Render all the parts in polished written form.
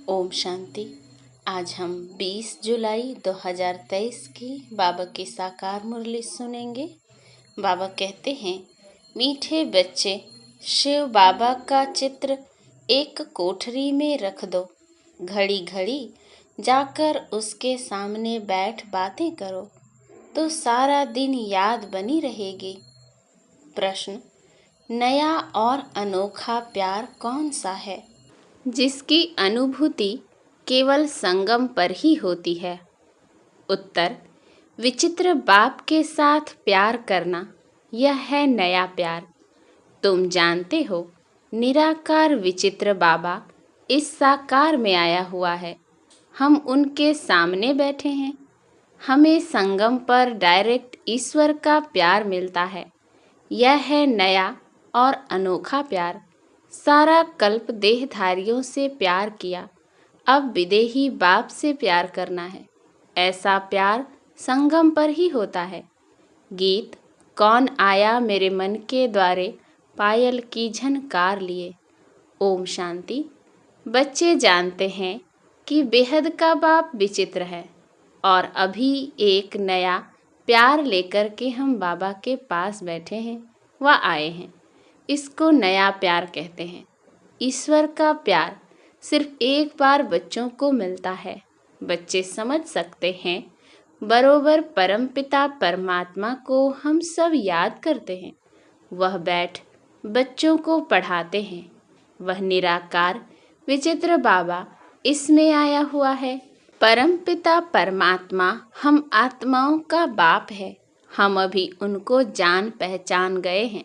ओम शांति। आज हम 20 जुलाई 2023 की बाबा की साकार मुरली सुनेंगे। बाबा कहते हैं, मीठे बच्चे, शिव बाबा का चित्र एक कोठरी में रख दो। घड़ी घड़ी जाकर उसके सामने बैठ बातें करो तो सारा दिन याद बनी रहेगी। प्रश्न, नया और अनोखा प्यार कौन सा है जिसकी अनुभूति केवल संगम पर ही होती है? उत्तर, विचित्र बाप के साथ प्यार करना, यह है नया प्यार। तुम जानते हो, निराकार विचित्र बाबा इस साकार में आया हुआ है। हम उनके सामने बैठे हैं। हमें संगम पर डायरेक्ट ईश्वर का प्यार मिलता है। यह है नया और अनोखा प्यार। सारा कल्प देहधारियों से प्यार किया, अब विदेही बाप से प्यार करना है। ऐसा प्यार संगम पर ही होता है। गीत, कौन आया मेरे मन के द्वारे, पायल की झनकार लिए। ओम शांति। बच्चे जानते हैं कि बेहद का बाप विचित्र है और अभी एक नया प्यार लेकर के हम बाबा के पास बैठे हैं, वह आए हैं। इसको नया प्यार कहते हैं। ईश्वर का प्यार सिर्फ एक बार बच्चों को मिलता है। बच्चे समझ सकते हैं, बरोबर परमपिता परमात्मा को हम सब याद करते हैं। वह बैठ बच्चों को पढ़ाते हैं। वह निराकार विचित्र बाबा इसमें आया हुआ है। परमपिता परमात्मा हम आत्माओं का बाप है। हम अभी उनको जान पहचान गए हैं।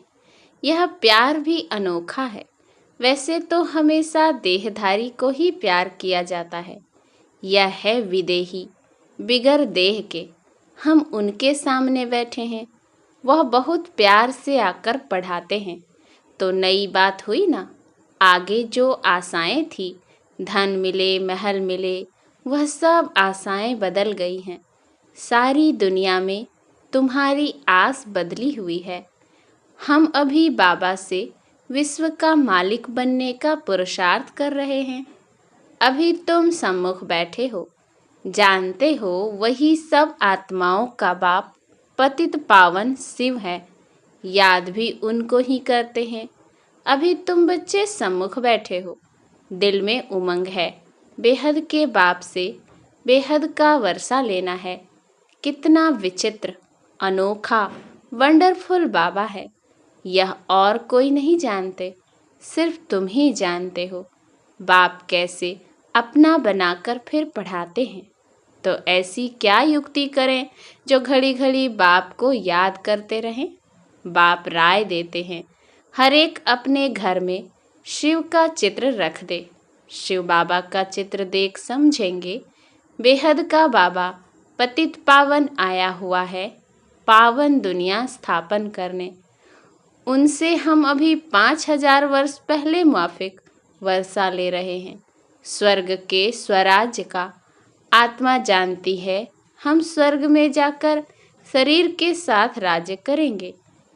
यह प्यार भी अनोखा है। वैसे तो हमेशा देहधारी को ही प्यार किया जाता है। यह है विदेही, बिगर देह के। हम उनके सामने बैठे हैं। वह बहुत प्यार से आकर पढ़ाते हैं। तो नई बात हुई ना। आगे जो आशाएं थी, धन मिले, महल मिले, वह सब आशाएं बदल गई हैं। सारी दुनिया में तुम्हारी आस बदली हुई है। हम अभी बाबा से विश्व का मालिक बनने का पुरुषार्थ कर रहे हैं। अभी तुम सम्मुख बैठे हो, जानते हो वही सब आत्माओं का बाप पतित पावन शिव है। याद भी उनको ही करते हैं। अभी तुम बच्चे सम्मुख बैठे हो, दिल में उमंग है। बेहद के बाप से बेहद का वर्षा लेना है। कितना विचित्र, अनोखा, वंडरफुल बाबा है। यह और कोई नहीं जानते, सिर्फ तुम ही जानते हो। बाप कैसे अपना बनाकर फिर पढ़ाते हैं। तो ऐसी क्या युक्ति करें जो घड़ी घड़ी बाप को याद करते रहें? बाप राय देते हैं, हर एक अपने घर में शिव का चित्र रख दे। शिव बाबा का चित्र देख समझेंगे, बेहद का बाबा पतित पावन आया हुआ है, पावन दुनिया स्थापन करने। उनसे हम अभी 5000 वर्ष पहले माफिक वर्षा ले रहे हैं। स्वर्ग के स्वराज्य का आत्मा जानती है। हम स्वर्ग में जाकर शरीर के साथ राज्य करेंगे,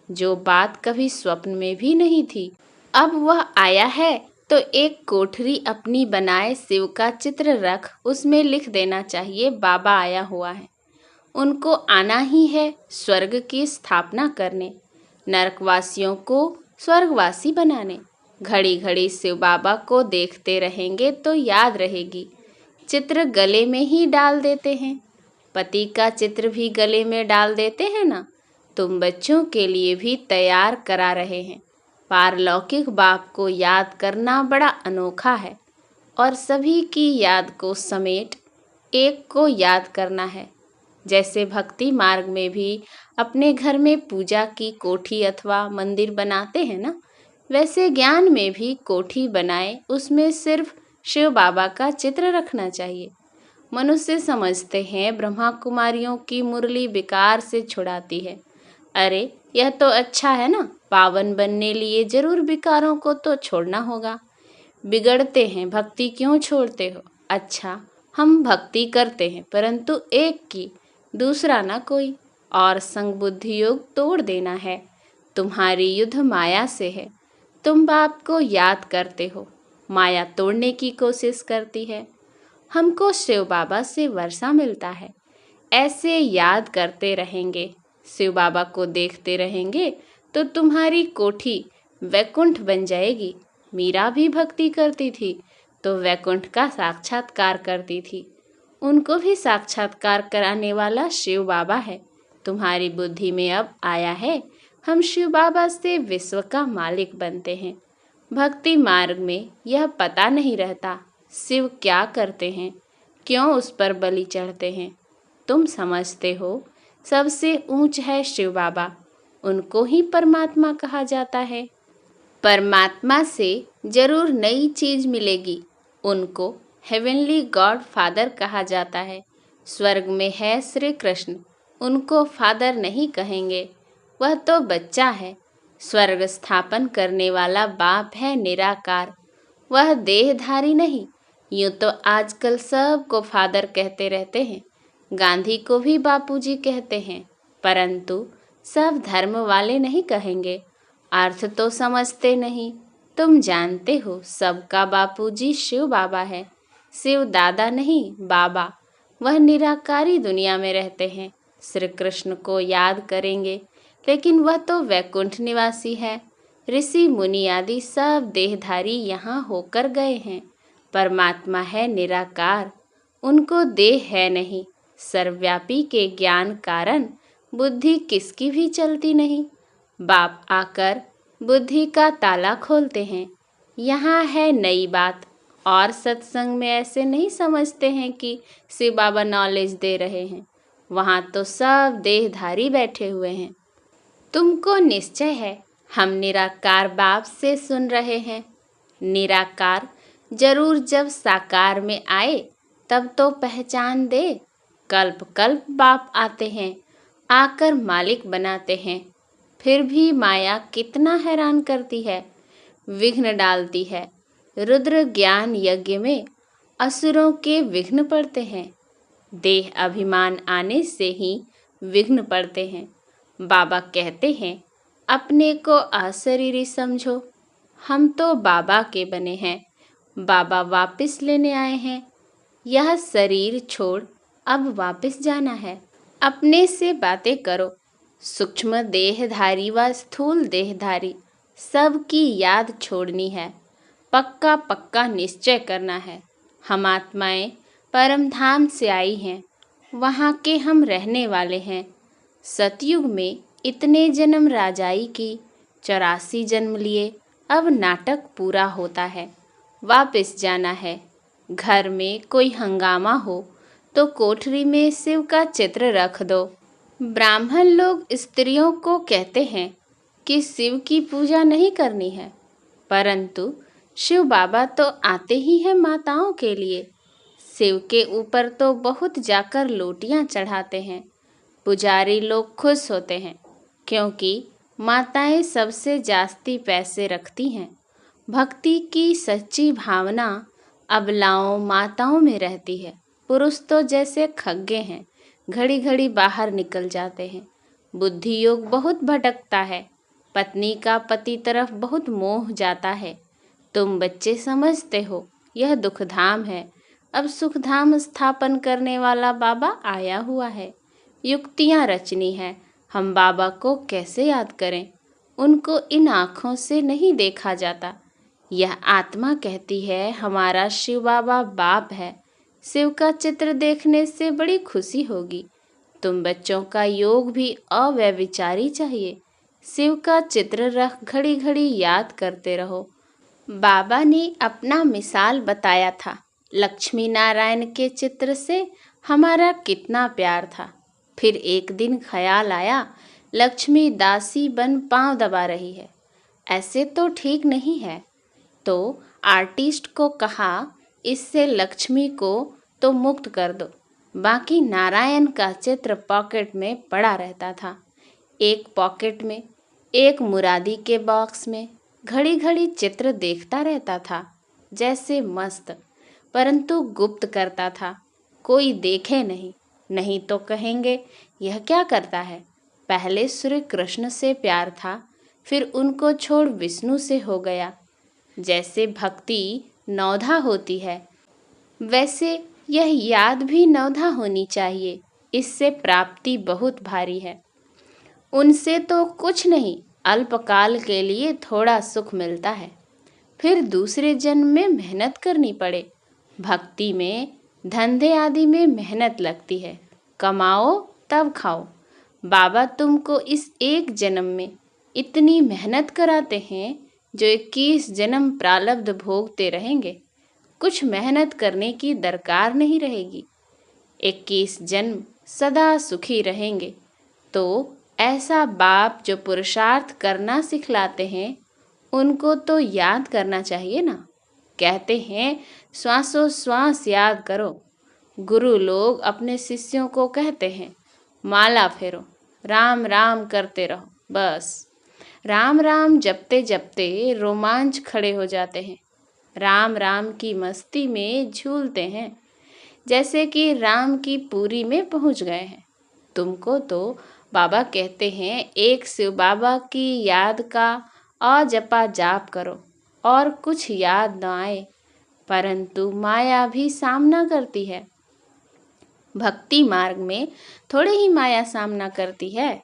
जो बात कभी स्वप्न में भी नहीं थी। अब वह आया है तो एक कोठरी अपनी बनाए शिव का चित्र रख, उसमें लिख देना चाहिए बाबा आया हुआ है। उनको आना ही है स्वर्ग की स्थापना करने, नरकवासियों को स्वर्गवासी बनाने। घड़ी घड़ी शिव बाबा को देखते रहेंगे तो याद रहेगी। चित्र गले में ही डाल देते हैं। पति का चित्र भी गले में डाल देते हैं ना। तुम बच्चों के लिए भी तैयार करा रहे हैं। पारलौकिक बाप को याद करना बड़ा अनोखा है और सभी की याद को समेट एक को याद करना है। जैसे भक्ति मार्ग में भी अपने घर में पूजा की कोठी अथवा मंदिर बनाते हैं ना, वैसे ज्ञान में भी कोठी बनाए, उसमें सिर्फ शिव बाबा का चित्र रखना चाहिए। मनुष्य समझते हैं ब्रह्मा कुमारियों की मुरली बेकार से छुड़ाती है। अरे यह तो अच्छा है ना, पावन बनने लिए जरूर विकारों को तो छोड़ना होगा। बिगड़ते हैं, भक्ति क्यों छोड़ते हो? अच्छा, हम भक्ति करते हैं परंतु एक की, दूसरा ना कोई। और संग बुद्धि योग तोड़ देना है। तुम्हारी युद्ध माया से है। तुम बाप को याद करते हो, माया तोड़ने की कोशिश करती है। हमको शिव बाबा से वर्षा मिलता है। ऐसे याद करते रहेंगे, शिव बाबा को देखते रहेंगे तो तुम्हारी कोठी वैकुंठ बन जाएगी। मीरा भी भक्ति करती थी तो वैकुंठ का साक्षात्कार करती थी। उनको भी साक्षात्कार कराने वाला शिव बाबा है। तुम्हारी बुद्धि में अब आया है, हम शिव बाबा से विश्व का मालिक बनते हैं। भक्ति मार्ग में यह पता नहीं रहता शिव क्या करते हैं, क्यों उस पर बलि चढ़ते हैं। तुम समझते हो सबसे ऊंच है शिव बाबा, उनको ही परमात्मा कहा जाता है। परमात्मा से जरूर नई चीज मिलेगी। उनको हेवनली गॉड फादर कहा जाता है। स्वर्ग में है श्री कृष्ण, उनको फादर नहीं कहेंगे, वह तो बच्चा है। स्वर्ग स्थापन करने वाला बाप है निराकार, वह देहधारी नहीं। यूं तो आजकल सबको फादर कहते रहते हैं, गांधी को भी बापूजी कहते हैं, परंतु सब धर्म वाले नहीं कहेंगे। अर्थ तो समझते नहीं। तुम जानते हो सबका बापूजी शिव बाबा है। शिव दादा नहीं, बाबा। वह निराकारी दुनिया में रहते हैं। श्री कृष्ण को याद करेंगे, लेकिन वह तो वैकुंठ निवासी है। ऋषि मुनि आदि सब देहधारी यहाँ होकर गए हैं। परमात्मा है निराकार, उनको देह है नहीं। सर्वव्यापी के ज्ञान कारण बुद्धि किसकी भी चलती नहीं। बाप आकर बुद्धि का ताला खोलते हैं। यहाँ है नई बात। और सत्संग में ऐसे नहीं समझते हैं कि शिव बाबा नॉलेज दे रहे हैं। वहाँ तो सब देहधारी बैठे हुए हैं। तुमको निश्चय है हम निराकार बाप से सुन रहे हैं। निराकार जरूर जब साकार में आए तब तो पहचान दे। कल्प कल्प बाप आते हैं, आकर मालिक बनाते हैं। फिर भी माया कितना हैरान करती है, विघ्न डालती है। रुद्र ज्ञान यज्ञ में असुरों के विघ्न पड़ते हैं। देह अभिमान आने से ही विघ्न पड़ते हैं। बाबा कहते हैं अपने को अशरीरी समझो, हम तो बाबा के बने हैं। बाबा वापस लेने आए हैं। यह शरीर छोड़ अब वापस जाना है। अपने से बातें करो। सूक्ष्म देहधारी व स्थूल देहधारी सबकी याद छोड़नी है। पक्का पक्का निश्चय करना है। हम आत्माएं परम धाम से आई हैं, वहाँ के हम रहने वाले हैं। सतयुग में इतने जन्म राजाई की, 84 जन्म लिए, अब नाटक पूरा होता है। वापस जाना है। घर में कोई हंगामा हो तो कोठरी में शिव का चित्र रख दो। ब्राह्मण लोग स्त्रियों को कहते हैं कि शिव की पूजा नहीं करनी है, परंतु शिव बाबा तो आते ही हैं माताओं के लिए। शिव के ऊपर तो बहुत जाकर लोटियां चढ़ाते हैं। पुजारी लोग खुश होते हैं क्योंकि माताएं सबसे जास्ती पैसे रखती हैं। भक्ति की सच्ची भावना अबलाओं माताओं में रहती है। पुरुष तो जैसे खग्गे हैं, घड़ी घड़ी बाहर निकल जाते हैं। बुद्धि योग बहुत भटकता है। पत्नी का पति तरफ बहुत मोह जाता है। तुम बच्चे समझते हो यह दुखधाम है। अब सुखधाम स्थापन करने वाला बाबा आया हुआ है। युक्तियाँ रचनी है। हम बाबा को कैसे याद करें? उनको इन आँखों से नहीं देखा जाता। यह आत्मा कहती है हमारा शिव बाबा बाप है। शिव का चित्र देखने से बड़ी खुशी होगी। तुम बच्चों का योग भी अव्यभिचारी चाहिए। शिव का चित्र रख घड़ी घड़ी याद करते रहो। बाबा ने अपना मिसाल बताया था। लक्ष्मी नारायण के चित्र से हमारा कितना प्यार था। फिर एक दिन ख्याल आया लक्ष्मी दासी बन पांव दबा रही है, ऐसे तो ठीक नहीं है। तो आर्टिस्ट को कहा इससे लक्ष्मी को तो मुक्त कर दो। बाकी नारायण का चित्र पॉकेट में पड़ा रहता था। एक पॉकेट में, एक मुरादी के बॉक्स में घड़ी घड़ी चित्र देखता रहता था, जैसे मस्त, परंतु गुप्त करता था। कोई देखे नहीं, नहीं तो कहेंगे यह क्या करता है। पहले श्री कृष्ण से प्यार था, फिर उनको छोड़ विष्णु से हो गया। जैसे भक्ति नौधा होती है, वैसे यह याद भी नौधा होनी चाहिए। इससे प्राप्ति बहुत भारी है। उनसे तो कुछ नहीं, अल्पकाल के लिए थोड़ा सुख मिलता है, फिर दूसरे जन्म में मेहनत करनी पड़े। भक्ति में, धंधे आदि में मेहनत लगती है। कमाओ तब खाओ। बाबा तुमको इस एक जन्म में इतनी मेहनत कराते हैं जो 21 जन्म प्रारब्ध भोगते रहेंगे। कुछ मेहनत करने की दरकार नहीं रहेगी। 21 जन्म सदा सुखी रहेंगे। तो ऐसा बाप जो पुरुषार्थ करना सिखलाते हैं, उनको तो याद करना चाहिए ना। कहते हैं श्वासोश्वास याद करो। गुरु लोग अपने शिष्यों को कहते हैं माला फेरो, राम राम करते रहो। बस राम राम जपते जपते रोमांच खड़े हो जाते हैं। राम राम की मस्ती में झूलते हैं, जैसे कि राम की पूरी में पहुंच गए हैं। तुमको तो बाबा कहते हैं एक शिव बाबा की याद का अजपा जाप करो और कुछ याद न आए, परंतु माया भी सामना करती है। भक्ति मार्ग में थोड़े ही माया सामना करती है।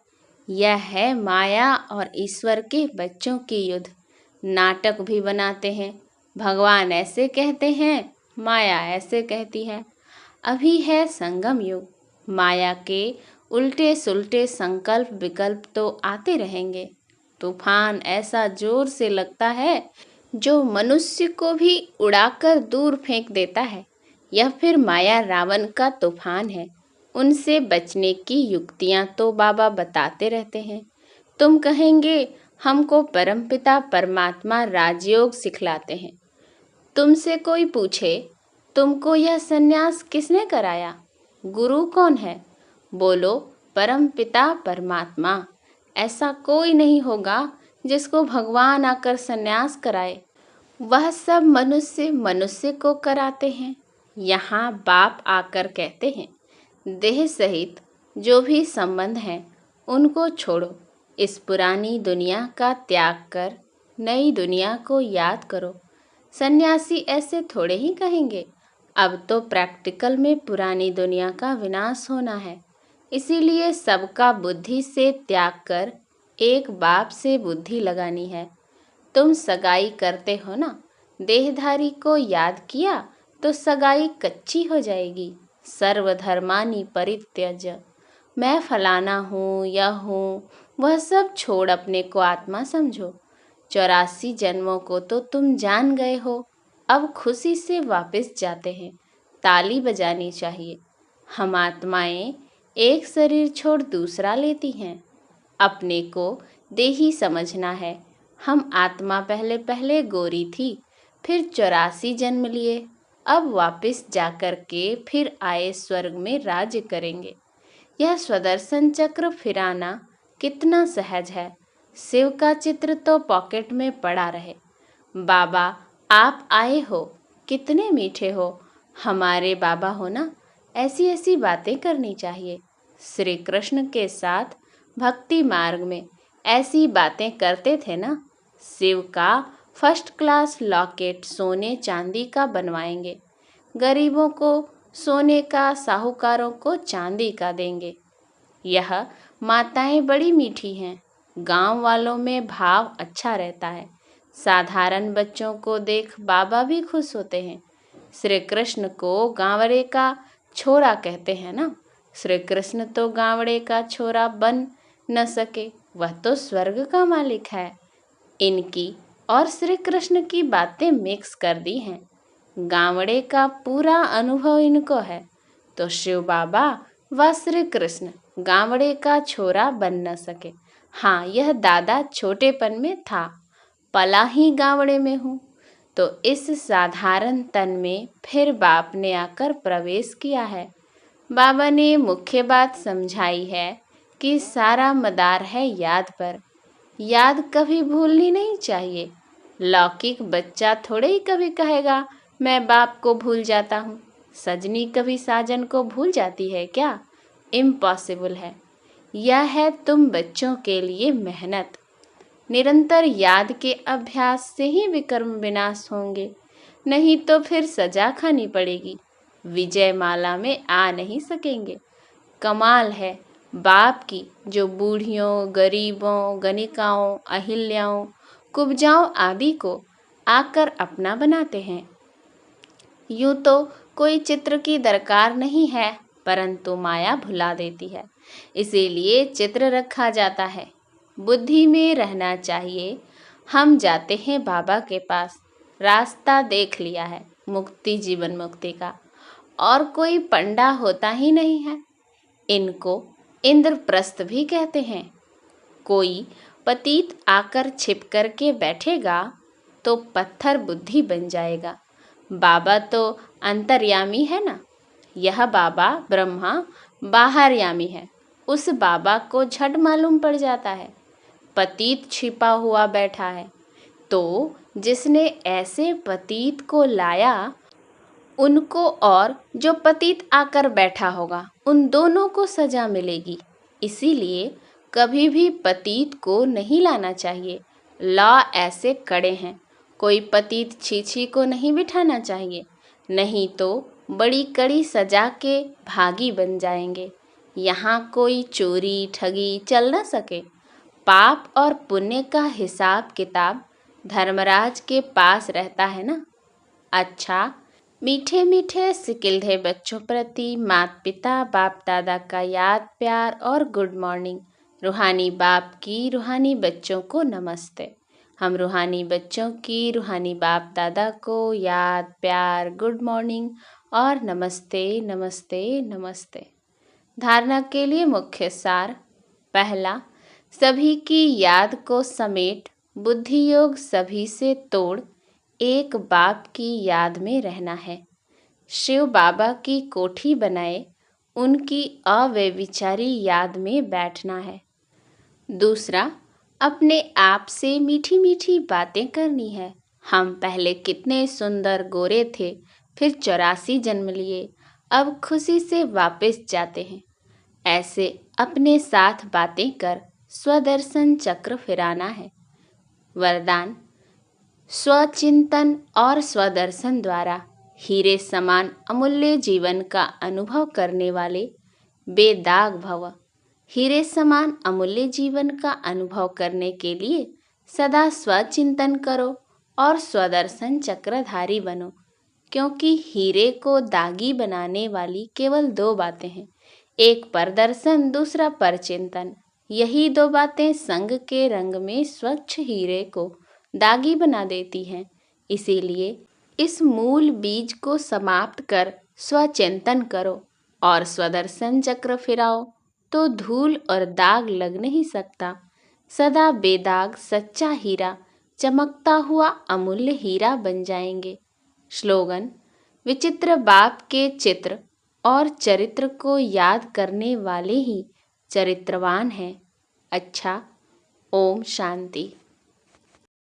यह है माया और ईश्वर के बच्चों की युद्ध। नाटक भी बनाते हैं, भगवान ऐसे कहते हैं, माया ऐसे कहती है। अभी है संगम युग। माया के उल्टे सुलटे संकल्प विकल्प तो आते रहेंगे। तूफान ऐसा जोर से लगता है जो मनुष्य को भी उड़ाकर दूर फेंक देता है। यह फिर माया रावण का तूफान है। उनसे बचने की युक्तियां तो बाबा बताते रहते हैं। तुम कहेंगे हमको परमपिता परमात्मा राजयोग सिखलाते हैं। तुमसे कोई पूछे तुमको यह सन्यास किसने कराया, गुरु कौन है? बोलो परमपिता परमात्मा। ऐसा कोई नहीं होगा जिसको भगवान आकर सन्यास कराए। वह सब मनुष्य मनुष्य को कराते हैं। यहाँ बाप आकर कहते हैं देह सहित जो भी संबंध हैं उनको छोड़ो। इस पुरानी दुनिया का त्याग कर नई दुनिया को याद करो। सन्यासी ऐसे थोड़े ही कहेंगे। अब तो प्रैक्टिकल में पुरानी दुनिया का विनाश होना है। इसीलिए सबका बुद्धि से त्याग कर एक बाप से बुद्धि लगानी है। तुम सगाई करते हो ना, देहधारी को याद किया तो सगाई कच्ची हो जाएगी। सर्वधर्मानि परित्यज्य, मैं फलाना हूँ यह हूँ, वह सब छोड़ अपने को आत्मा समझो। 84 जन्मों को तो तुम जान गए हो, अब खुशी से वापस जाते हैं। ताली बजानी चाहिए। हम आत्माएं एक शरीर छोड़ दूसरा लेती हैं। अपने को देही समझना है। हम आत्मा पहले पहले गोरी थी, फिर 84 जन्म लिए, अब वापस जाकर के फिर आए स्वर्ग में राज्य करेंगे। यह स्वदर्शन चक्र फिराना कितना सहज है। शिव का चित्र तो पॉकेट में पड़ा रहे। बाबा आप आए हो, कितने मीठे हो, हमारे बाबा हो ना। ऐसी ऐसी बातें करनी चाहिए। श्री कृष्ण के साथ भक्ति मार्ग में ऐसी बातें करते थे ना। शिव का फर्स्ट क्लास लॉकेट सोने चांदी का बनवाएंगे। गरीबों को सोने का, साहूकारों को चांदी का देंगे। यह माताएं बड़ी मीठी हैं। गांव वालों में भाव अच्छा रहता है। साधारण बच्चों को देख बाबा भी खुश होते हैं। श्री कृष्ण को गांवड़े का छोरा कहते हैं ना। श्री कृष्ण तो गांवड़े का छोरा बन न सके, वह तो स्वर्ग का मालिक है। इनकी और श्री कृष्ण की बातें मिक्स कर दी हैं। गांवड़े का पूरा अनुभव इनको है, तो शिव बाबा व श्री कृष्ण गांवड़े का छोरा बन न सके। हाँ, यह दादा छोटेपन में था, पला ही गांवड़े में हूँ। तो इस साधारण तन में फिर बाप ने आकर प्रवेश किया है। बाबा ने मुख्य बात समझाई है कि सारा मदार है याद पर। याद कभी भूलनी नहीं चाहिए। लौकिक बच्चा थोड़े ही कभी कहेगा मैं बाप को भूल जाता हूँ। सजनी कभी साजन को भूल जाती है क्या? इम्पॉसिबल है। यह है तुम बच्चों के लिए मेहनत। निरंतर याद के अभ्यास से ही विकर्म विनाश होंगे। नहीं तो फिर सजा खानी पड़ेगी। विजय माला में आ नहीं सकेंगे। कमाल है बाप की, जो बूढ़ियों, गरीबों, गणिकाओं, अहिल्याओं, कुब्जाओं आदि को आकर अपना बनाते हैं। यूं तो कोई चित्र की दरकार नहीं है, परंतु माया भुला देती है, इसीलिए चित्र रखा जाता है। बुद्धि में रहना चाहिए। हम जाते हैं बाबा के पास, रास्ता देख लिया है मुक्ति, जीवन मुक्ति का, और कोई पंडा होता ही नहीं है। इनको इंद्रप्रस्थ भी कहते हैं। कोई पतित आकर छिप कर के बैठेगा तो पत्थर बुद्धि बन जाएगा। बाबा तो अंतर्यामी है ना, यह बाबा ब्रह्मा बाहरयामी है। उस बाबा को झट मालूम पड़ जाता है पतित छिपा हुआ बैठा है। तो जिसने ऐसे पतित को लाया, उनको और जो पतित आकर बैठा होगा, उन दोनों को सजा मिलेगी। इसीलिए कभी भी पतित को नहीं लाना चाहिए। लॉ ऐसे कड़े हैं। कोई पतित छीछी को नहीं बिठाना चाहिए, नहीं तो बड़ी कड़ी सजा के भागी बन जाएंगे। यहाँ कोई चोरी ठगी चल न सके। पाप और पुण्य का हिसाब किताब धर्मराज के पास रहता है ना। अच्छा, मीठे मीठे सिकिल्धे बच्चों प्रति माता पिता बाप दादा का याद प्यार और गुड मॉर्निंग। रूहानी बाप की रूहानी बच्चों को नमस्ते। हम रूहानी बच्चों की रूहानी बाप दादा को याद प्यार गुड मॉर्निंग और नमस्ते नमस्ते नमस्ते। धारणा के लिए मुख्य सार। पहला, सभी की याद को समेट बुद्धि योग सभी से तोड़ एक बाप की याद में रहना है। शिव बाबा की कोठी बनाए उनकी अव्यभिचारी याद में बैठना है। दूसरा, अपने आप से मीठी मीठी बातें करनी है। हम पहले कितने सुंदर गोरे थे, फिर 84 जन्म लिए, अब खुशी से वापस जाते हैं। ऐसे अपने साथ बातें कर स्वदर्शन चक्र फिराना है। वरदान, स्वचिंतन और स्वदर्शन द्वारा हीरे समान अमूल्य जीवन का अनुभव करने वाले बेदाग भव। हीरे समान अमूल्य जीवन का अनुभव करने के लिए सदा स्वचिंतन करो और स्वदर्शन चक्रधारी बनो, क्योंकि हीरे को दागी बनाने वाली केवल 2 बातें हैं, एक परदर्शन, दूसरा परचिंतन। यही 2 बातें संग के रंग में स्वच्छ हीरे को दागी बना देती हैं। इसीलिए इस मूल बीज को समाप्त कर स्वचिंतन करो और स्वदर्शन चक्र फिराओ, तो धूल और दाग लग नहीं सकता। सदा बेदाग सच्चा हीरा चमकता हुआ अमूल्य हीरा बन जाएंगे। स्लोगन, विचित्र बाप के चित्र और चरित्र को याद करने वाले ही चरित्रवान हैं। अच्छा, ओम शांति।